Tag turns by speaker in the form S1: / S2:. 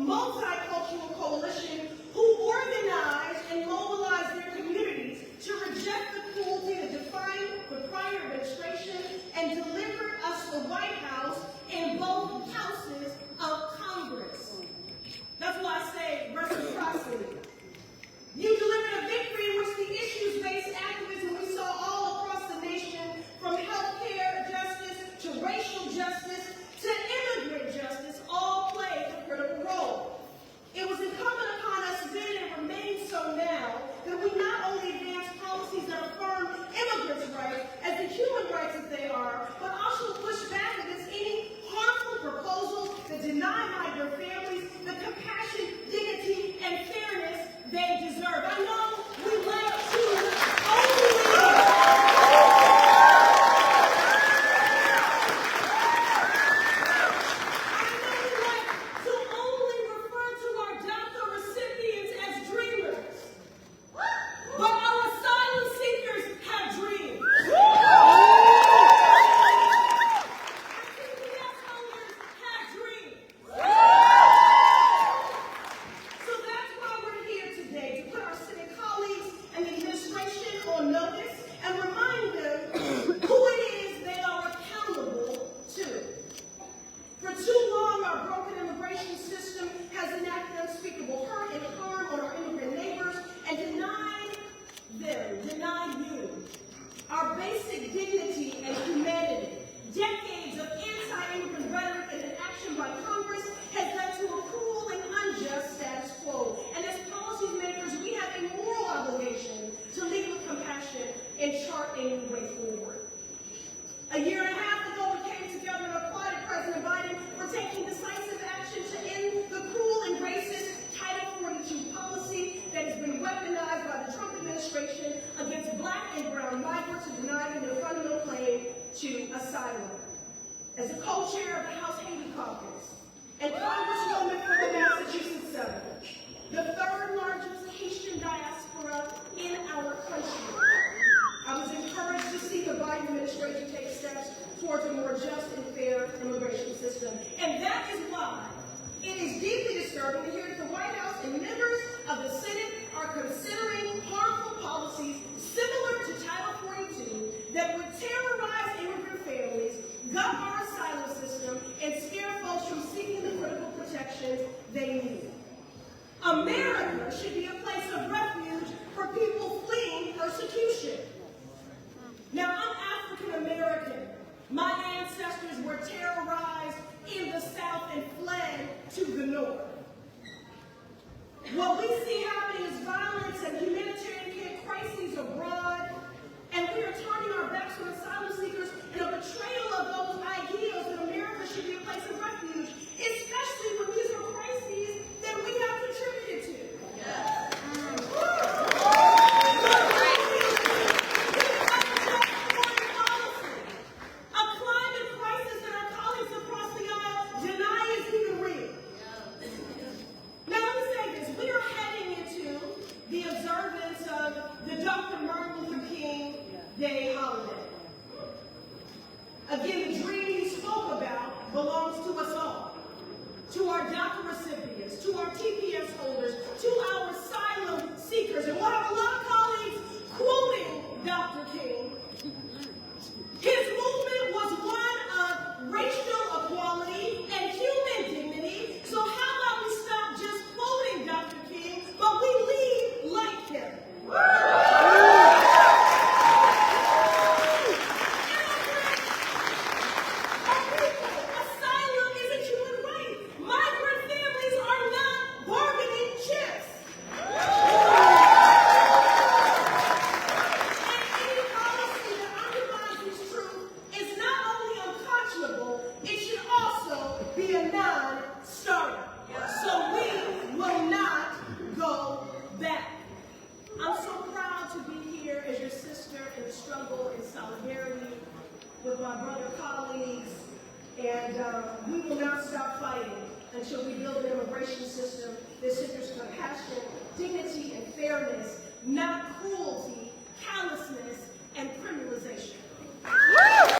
S1: multicultural coalition who organized and mobilized their communities to reject the cruelty that defined the prior administration and delivered us the White House in both houses of Congress. That's why I say reciprocity. You delivered a victory in which the issues-based activism we saw all across the nation, from healthcare justice to racial justice to immigrant justice, all played a critical role. It was incumbent upon us then, and remains so now, that we not only advance policies that affirm immigrants' rights as the human rights that they are, but also push back against any harmful proposals that deny migrant families the compassion, dignity, and fairness they deserve. I know we like to only refer to our DACA recipients as dreamers. But our asylum seekers have dreams. Our TPS holders have dreams. So that's why we're here today, to put our Senate colleagues and the administration on notice and remind them who it is they are accountable to. For too long, our broken immigration system has enacted unspeakable hurt and harm on our immigrant neighbors and denied them, denied you, our basic dignity and humanity. Decades of anti-immigrant rhetoric and inaction by Congress has led to a cruel and unjust status quo. And as policymakers, we have a moral obligation to lead with compassion and chart a new way forward. A year and a half ago, we came together and applauded President Biden for taking decisive action to end the cruel and racist Title 42 policy that has been weaponized by the Trump administration against Black and brown migrants who deny them their fundamental claim to asylum. As a co-chair of the House Haiti Caucus and Congresswoman for the Massachusetts Senate, the third largest Haitian diaspora in our country, I was encouraged to see the Biden administration take steps towards a more just and fair immigration system. And that is why it is deeply disturbing to hear that the White House and members of the Senate are considering harmful policies similar to Title 42 that would terrorize immigrant families, gut our asylum system, and scare folks from seeking the critical protections they need. America should be a place of refuge for people fleeing persecution. Now, I'm African American. My ancestors were terrorized in the South and fled to the North. What we see happening is violence and humanitarian crises abroad, and we are turning our backs on asylum seekers in a betrayal of those ideals that America should be a place of refuge, especially when these are crises that we have contributed to. Yes. A climate crisis that our colleagues across the aisle deny is even real. Now let me say this, we are heading into the observance of the Dr. Martin Luther King Day holiday. Again, the dream he spoke about belongs to us all. To our DACA recipients, to our TPS holders, to our asylum seekers. And we'll have a lot of colleagues quoting Dr. King. His movement was one of racial equality and human dignity. So how about we stop just quoting Dr. King, but we lead like him? Asylum is a human right. Migrant families are not bargaining chips. And any policy that undermines this truth is not only unconscionable, it should also be a non-starter. So we will not go back. I'm so proud to be here as your sister in the struggle in solidarity with my brother colleagues, and we will not stop fighting until we build an immigration system that centers compassion, dignity,